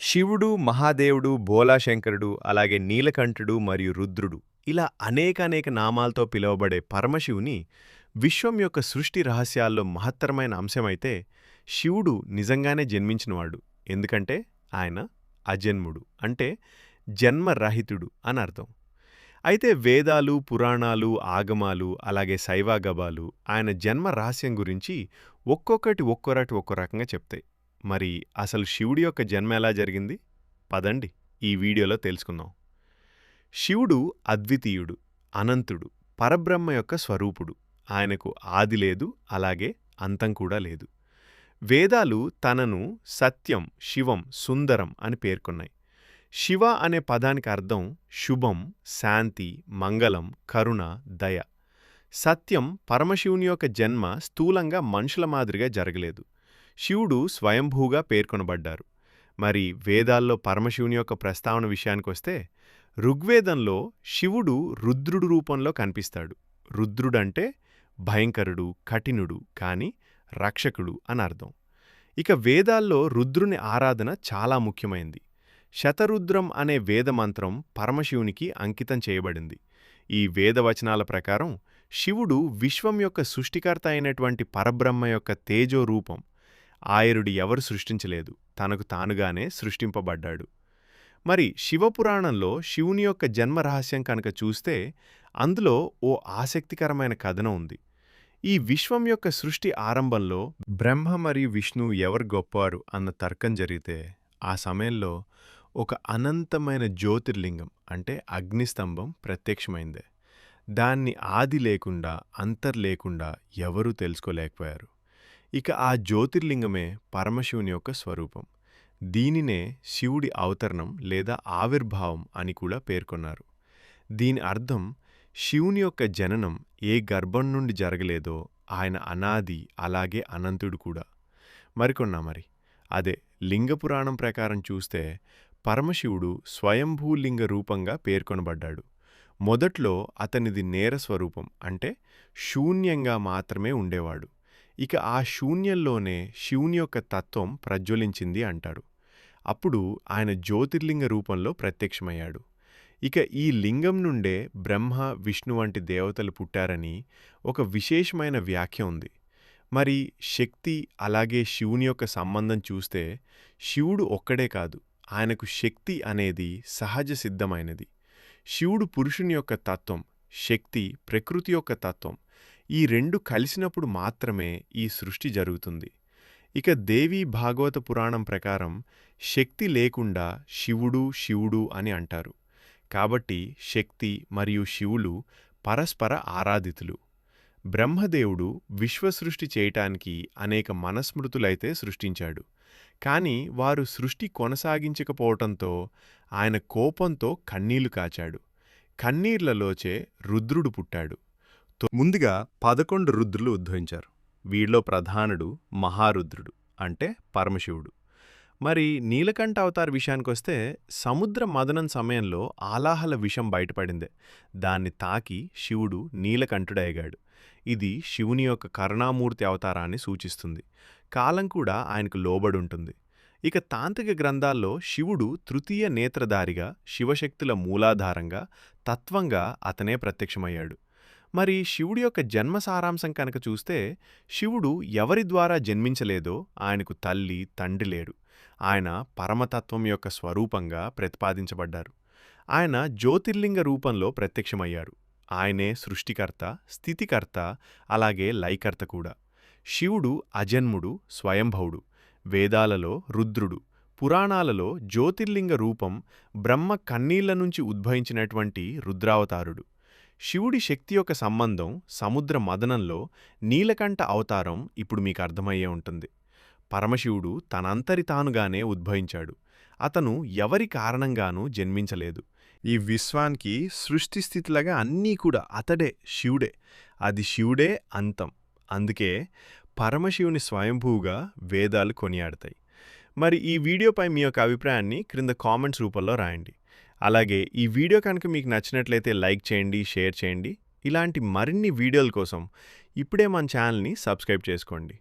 శివుడు, మహాదేవుడు, భోలాశంకరుడు, అలాగే నీలకంఠుడు మరియు రుద్రుడు ఇలా అనేకానేక నామాలతో పిలువబడే పరమశివుని విశ్వం యొక్క సృష్టి రహస్యాల్లో మహత్తరమైన అంశమైతే శివుడు నిజంగానే జన్మించినవాడు. ఎందుకంటే ఆయన అజన్ముడు అంటే జన్మరహితుడు అని అర్థం. అయితే వేదాలు, పురాణాలు, ఆగమాలు, అలాగే శైవాగమాలు ఆయన జన్మ రహస్యం గురించి ఒక్కొక్కటి ఒక్కో రకంగా చెప్తాయి. మరి అసలు శివుడి యొక్క జన్మ ఎలా జరిగింది? పదండి ఈ వీడియోలో తెలుసుకుందాం. శివుడు అద్వితీయుడు, అనంతుడు, పరబ్రహ్మ యొక్క స్వరూపుడు. ఆయనకు ఆది లేదు, అలాగే అంతం కూడా లేదు. వేదాలు తనను సత్యం, శివం, సుందరం అని పేర్కొన్నాయి. శివ అనే పదానికి అర్థం శుభం, శాంతి, మంగళం, కరుణ, దయ. సత్యం, పరమశివుని యొక్క జన్మ స్థూలంగా మనుషుల మాదిరిగా జరగలేదు. శివుడు స్వయంభూగా పేర్కొనబడ్డారు. మరి వేదాల్లో పరమశివుని యొక్క ప్రస్తావన విషయానికొస్తే ఋగ్వేదంలో శివుడు రుద్రుడు రూపంలో కనిపిస్తాడు. రుద్రుడంటే భయంకరుడు, కఠినుడు, కాని రక్షకుడు అని అర్థం. ఇక వేదాల్లో రుద్రుని ఆరాధన చాలా ముఖ్యమైంది. శతరుద్రం అనే వేదమంత్రం పరమశివునికి అంకితం చేయబడింది. ఈ వేదవచనాల ప్రకారం శివుడు విశ్వం యొక్క సృష్టికర్త అయినటువంటి పరబ్రహ్మ యొక్క తేజో రూపం. ఆయరుడి ఎవరు సృష్టించలేదు, తనకు తానుగానే సృష్టింపబడ్డాడు. మరి శివపురాణంలో శివుని యొక్క జన్మరహస్యం కనుక చూస్తే అందులో ఓ ఆసక్తికరమైన కథనం ఉంది. ఈ విశ్వం యొక్క సృష్టి ఆరంభంలో బ్రహ్మ మరియు విష్ణువు ఎవరు గొప్పవారు అన్న తర్కం జరిగితే ఆ సమయంలో ఒక అనంతమైన జ్యోతిర్లింగం అంటే అగ్నిస్తంభం ప్రత్యక్షమైందే. దాన్ని ఆది లేకుండా, అంతర్లేకుండా ఎవరూ తెలుసుకోలేకపోయారు. ఇక ఆ జ్యోతిర్లింగమే పరమశివుని యొక్క స్వరూపం. దీనినే శివుడి అవతరణం లేదా ఆవిర్భావం అని కూడా పేర్కొన్నారు. దీని అర్థం శివుని యొక్క జననం ఏ గర్భం నుండి జరగలేదో ఆయన అనాది, అలాగే అనంతుడు కూడా. మరి అదే లింగపురాణం ప్రకారం చూస్తే పరమశివుడు స్వయంభూలింగ రూపంగా పేర్కొనబడ్డాడు. మొదట్లో అతనిది నేరస్వరూపం అంటే శూన్యంగా మాత్రమే ఉండేవాడు. ఇక ఆ శూన్యంలోనే శివుని యొక్క తత్వం ప్రజ్వలించింది అంటారు. అప్పుడు ఆయన జ్యోతిర్లింగ రూపంలో ప్రత్యక్షమయ్యాడు. ఇక ఈ లింగం నుండే బ్రహ్మ, విష్ణు వంటి దేవతలు పుట్టారని ఒక విశేషమైన వ్యాఖ్య ఉంది. మరి శక్తి అలాగే శివుని యొక్క సంబంధం చూస్తే శివుడు ఒక్కడే కాదు, ఆయనకు శక్తి అనేది సహజ సిద్ధమైనది. శివుడు పురుషుని యొక్క తత్వం, శక్తి ప్రకృతి యొక్క తత్వం. ఈ రెండు కలిసినప్పుడు మాత్రమే ఈ సృష్టి జరుగుతుంది. ఇక దేవీ భాగవత పురాణం ప్రకారం శక్తి లేకుండా శివుడు అని అంటారు. కాబట్టి శక్తి మరియు శివులు పరస్పర ఆరాధితులు. బ్రహ్మదేవుడు విశ్వసృష్టి చేయటానికి అనేక మనుస్మృతులైతే సృష్టించాడు. కాని వారు సృష్టి కొనసాగించకపోవటంతో ఆయన కోపంతో కన్నీళ్లు కాచాడు. కన్నీళ్లలోచే రుద్రుడు పుట్టాడు. ముందుగా 11 రుద్రులు ఉద్భవించారు. వీళ్ళలో ప్రధానుడు మహారుద్రుడు అంటే పరమశివుడు. మరి నీలకంఠ అవతార విషయానికొస్తే సముద్ర మదనం సమయంలో ఆలాహల విషం బయటపడిందే. దాన్ని తాకి శివుడు నీలకంఠుడయ్యాడు. ఇది శివుని యొక్క కరుణామూర్తి అవతారాన్ని సూచిస్తుంది. కాలం కూడా ఆయనకు లోబడుంటుంది. ఇక తాంత్రిక గ్రంథాల్లో శివుడు తృతీయ నేత్రధారిగా, శివశక్తుల మూలాధారంగా, తత్వంగా అతనే ప్రత్యక్షమయ్యాడు. మరి శివుడి యొక్క జన్మ సారాంశం కనుక చూస్తే శివుడు ఎవరి ద్వారా జన్మించలేదో ఆయనకు తల్లి, తండ్రి లేరు. ఆయన పరమతత్వం యొక్క స్వరూపంగా ప్రతిపాదించబడ్డారు. ఆయన జ్యోతిర్లింగ రూపంలో ప్రత్యక్షమయ్యారు. ఆయనే సృష్టికర్త, స్థితికర్త, అలాగే లయకర్త కూడా. శివుడు అజన్ముడు, స్వయంభవుడు. వేదాలలో రుద్రుడు, పురాణాలలో జ్యోతిర్లింగ రూపం, బ్రహ్మ కన్నీళ్ల నుంచి ఉద్భవించినటువంటి రుద్రావతారుడు. శివుడి శక్తి యొక్క సంబంధం సముద్ర మదనంలో నీలకంఠ అవతారం ఇప్పుడు మీకు అర్థమయ్యే ఉంటుంది. పరమశివుడు తనంతరి తానుగానే ఉద్భవించాడు. అతను ఎవరి కారణంగానూ జన్మించలేదు. ఈ విశ్వానికి సృష్టిస్థితిలాగా అన్నీ కూడా అతడే, శివుడే. అది శివుడే అంతం. అందుకే పరమశివుని స్వయంభూగా వేదాలు కొనియాడతాయి. మరి ఈ వీడియోపై మీ యొక్క అభిప్రాయాన్ని క్రింద కామెంట్స్ రూపంలో రాయండి. అలాగే ఈ వీడియో కనుక మీకు నచ్చినట్లయితే లైక్ చేయండి, షేర్ చేయండి. ఇలాంటి మరిన్ని వీడియోల కోసం ఇప్పుడే మన ఛానల్ని సబ్స్క్రైబ్ చేసుకోండి.